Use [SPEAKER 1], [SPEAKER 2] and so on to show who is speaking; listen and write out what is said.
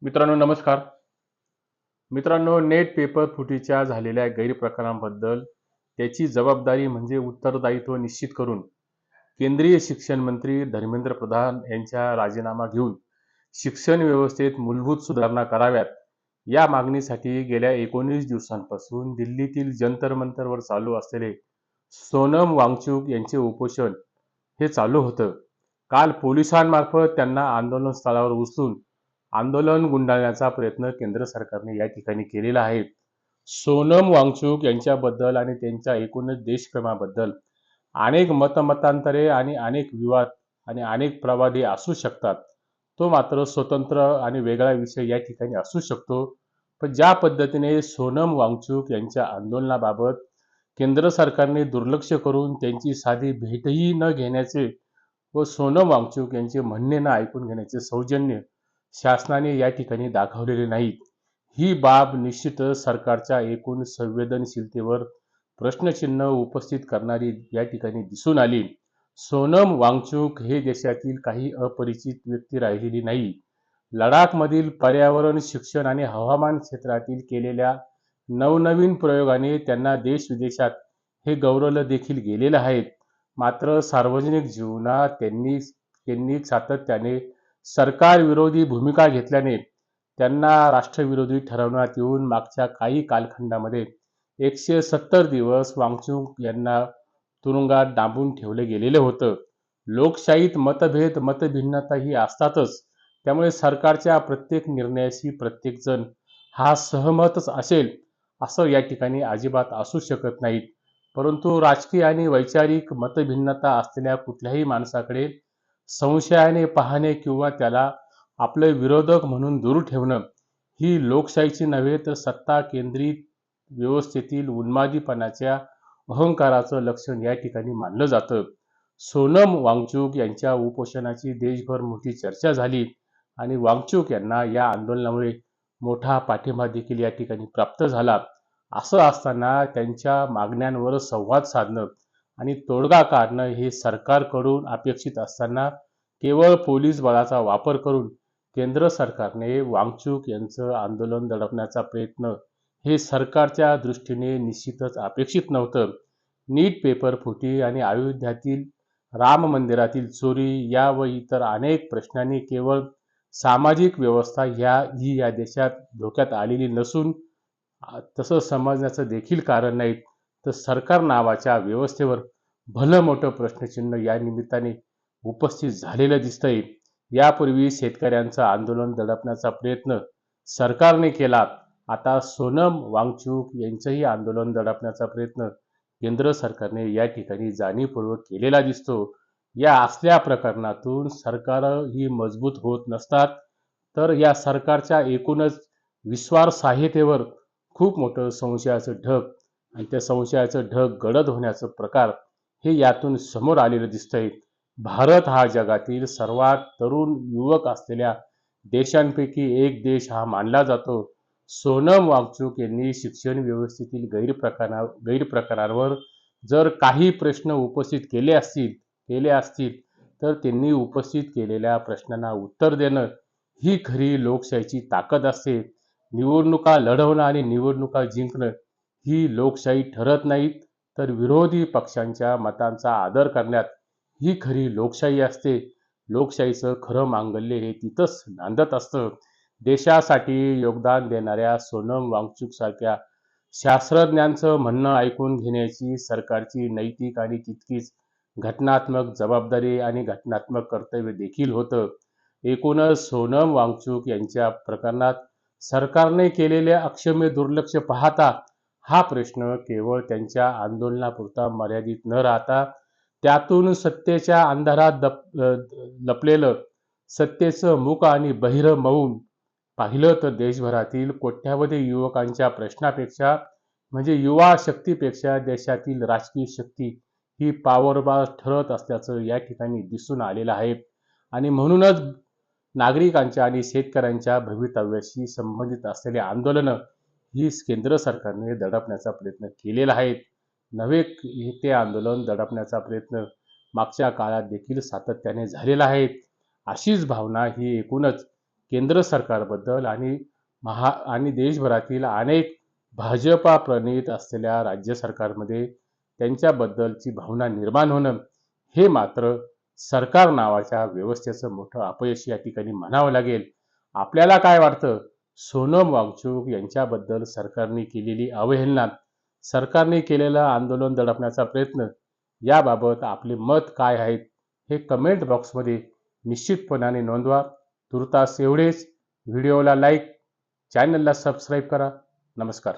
[SPEAKER 1] मित्रांनो नमस्कार. मित्रांनो, नेट पेपर फुटीच्या झालेल्या गैरप्रकारांबद्दल त्याची जबाबदारी म्हणजे उत्तरदायित्व निश्चित करून केंद्रीय शिक्षण मंत्री धर्मेंद्र प्रधान यांचा राजीनामा घेऊन शिक्षण व्यवस्थेत मूलभूत सुधारणा कराव्यात या मागणीसाठी गेल्या 19 दिवसांपासून दिल्लीतील जंतर मंतरवर चालू असलेले सोनम वांगचुक यांचे उपोषण हे चालू होतं. काल पोलिसांमार्फत त्यांना आंदोलन स्थळावर उचलून आंदोलन गुंडाळण्याचा प्रयत्न केंद्र सरकारने या ठिकाणी केलेला आहे. सोनम वांगचुक यांच्याबद्दल आणि त्यांच्या एकूणच देशप्रेमाबद्दल अनेक मतमतांतरे आणि अनेक विवाद आणि अनेक प्रवादे असू शकतात. तो मात्र स्वतंत्र आणि वेगळा विषय या ठिकाणी असू शकतो. पण ज्या पद्धतीने सोनम वांगचुक यांच्या आंदोलनाबाबत केंद्र सरकारने दुर्लक्ष करून त्यांची साधी भेटही न घेण्याचे व सोनम वांगचुक यांचे म्हणणे न ऐकून घेण्याचे सौजन्य शासनाने या ठिकाणी दाखवलेले नाहीत, ही बाब निश्चितच सरकारच्या एकूण संवेदनशीलतेवर प्रश्नचिन्ह उपस्थित करणारी या ठिकाणी दिसून आली. सोनम वांगचुक हे देशातील काही अपरिचित व्यक्ती राहिलेली नाही. लडाखमधील पर्यावरण, शिक्षण आणि हवामान क्षेत्रातील केलेल्या नवनवीन प्रयोगाने त्यांना देश-विदेशात हे गौरवलं देखील गेलेलं आहे. मात्र सार्वजनिक जीवनात त्यांनी सातत्याने सरकारविरोधी भूमिका घेतल्याने त्यांना राष्ट्रविरोधी ठरवण्यात येऊन मागच्या काही कालखंडामध्ये 170 दिवस वांगचुक यांना तुरुंगात डांबून ठेवले गेलेले होतं. लोकशाहीत मतभेद, मतभिन्नता ही असतातच. त्यामुळे सरकारच्या प्रत्येक निर्णयाशी प्रत्येकजण हा सहमतच असेल असं या ठिकाणी अजिबात असू शकत नाहीत. परंतु राजकीय आणि वैचारिक मतभिन्नता असलेल्या कुठल्याही माणसाकडे संशयाने पाहणे किंवा त्याला आपले विरोधक म्हणून दूर ठेवणं ही लोकशाहीची नव्हे तर सत्ता केंद्रित व्यवस्थेतील उन्मादीपणाच्या अहंकाराचं लक्षण या ठिकाणी मानलं जातं. सोनम वांगचुक यांच्या उपोषणाची देशभर मोठी चर्चा झाली आणि वांगचुक यांना या आंदोलनामुळे मोठा पाठिंबा देखील या ठिकाणी प्राप्त झाला. असं असताना त्यांच्या मागण्यांवर संवाद साधणं आणि तोडगा काढणं हे सरकारकडून अपेक्षित असताना केवळ पोलीस बळाचा वापर करून केंद्र सरकारने वांगचुक यांचं आंदोलन दडपण्याचा प्रयत्न हे सरकारच्या दृष्टीने निश्चितच अपेक्षित नव्हतं. नीट पेपर फुटी आणि अयोध्यातील राम मंदिरातील चोरी या व इतर अनेक प्रश्नांनी केवळ सामाजिक व्यवस्था ही या देशात धोक्यात आलेली नसून तसं समजण्याचं देखील कारण नाही, तर सरकार नावाच्या व्यवस्थेवर भलं मोठं प्रश्नचिन्ह या निमित्ताने उपस्थित झालेलं दिसतंय. यापूर्वी शेतकऱ्यांचं आंदोलन दडपण्याचा प्रयत्न सरकारने केला. आता सोनम वांगचुक यांचंही आंदोलन दडपण्याचा प्रयत्न केंद्र सरकारने या ठिकाणी जाणीवपूर्वक केलेला दिसतो. या असल्या प्रकरणातून सरकार ही मजबूत होत नसतात, तर या सरकारच्या एकूणच विश्वासार्हतेवर खूप मोठं संशयाचं ढग आणि त्या संशयाचं ढग गडद होण्याचं प्रकार हे यातून समोर आलेलं दिसतंय. भारत हा जगातील सर्वात तरुण युवक असलेल्या देशांपैकी एक देश हा मानला जातो. सोनम वांगचुक यांनी शिक्षण व्यवस्थेतील गैरप्रकारांवर जर काही प्रश्न उपस्थित केले असतील तर त्यांनी उपस्थित केलेल्या प्रश्नांना उत्तर देणं ही खरी लोकशाहीची ताकद असते. निवडणुका लढवणं आणि निवडणुका जिंकणं ही लोकशाही ठरत नाहीत, तर विरोधी पक्षांच्या मतांचा आदर करण्यात ही खरी लोकशाही असते. लोकशाहीचं खरं मांगल्य हे तिथंच नांदत असतं. देशासाठी योगदान देणाऱ्या सोनम वांगचुक सारख्या शास्त्रज्ञांचं म्हणणं ऐकून घेण्याची सरकारची नैतिक आणि तितकीच घटनात्मक जबाबदारी आणि घटनात्मक कर्तव्य देखील होतं. एकूणच सोनम वांगचुक यांच्या प्रकरणात सरकारने केलेले अक्षम्य दुर्लक्ष पाहता हा प्रश्न केवळ त्यांच्या आंदोलनापुरता मर्यादित न राहता त्यातून सत्तेच्या अंधारात लपलेलं सत्तेचं मुख आणि बहिरं मौन पाहिलं तर देशभरातील कोट्यावधी युवकांच्या प्रश्नापेक्षा म्हणजे युवा शक्तीपेक्षा देशातील राजकीय शक्ती ही पॉवरबाज ठरत असल्याचं या ठिकाणी दिसून आलेलं आहे. आणि म्हणूनच नागरिकांच्या आणि शेतकऱ्यांच्या भवितव्याशी संबंधित असलेली आंदोलनं ही केंद्र सरकारने दडपण्याचा प्रयत्न केलेला आहे. नवे ते आंदोलन दडपण्याचा प्रयत्न मागच्या काळात देखील सातत्याने झालेला आहे. अशीच भावना ही एकूणच केंद्र सरकारबद्दल आणि देशभरातील अनेक भाजपा प्रणीत असलेल्या राज्य सरकारमध्ये त्यांच्याबद्दलची भावना निर्माण होणं हे मात्र सरकार नावाच्या व्यवस्थेचं मोठं अपयश या ठिकाणी म्हणावं लागेल. आपल्याला काय वाटतं? सोनम वांगचुक यांच्याबद्दल सरकारने केलेली अवहेलना, सरकारने केलेलं आंदोलन दडपण्याचा प्रयत्न याबाबत आपले मत काय आहेत हे कमेंट बॉक्समध्ये निश्चितपणाने नोंदवा. तुर्तास एवढेच. व्हिडिओला लाईक, चॅनलला सबस्क्राईब करा. नमस्कार.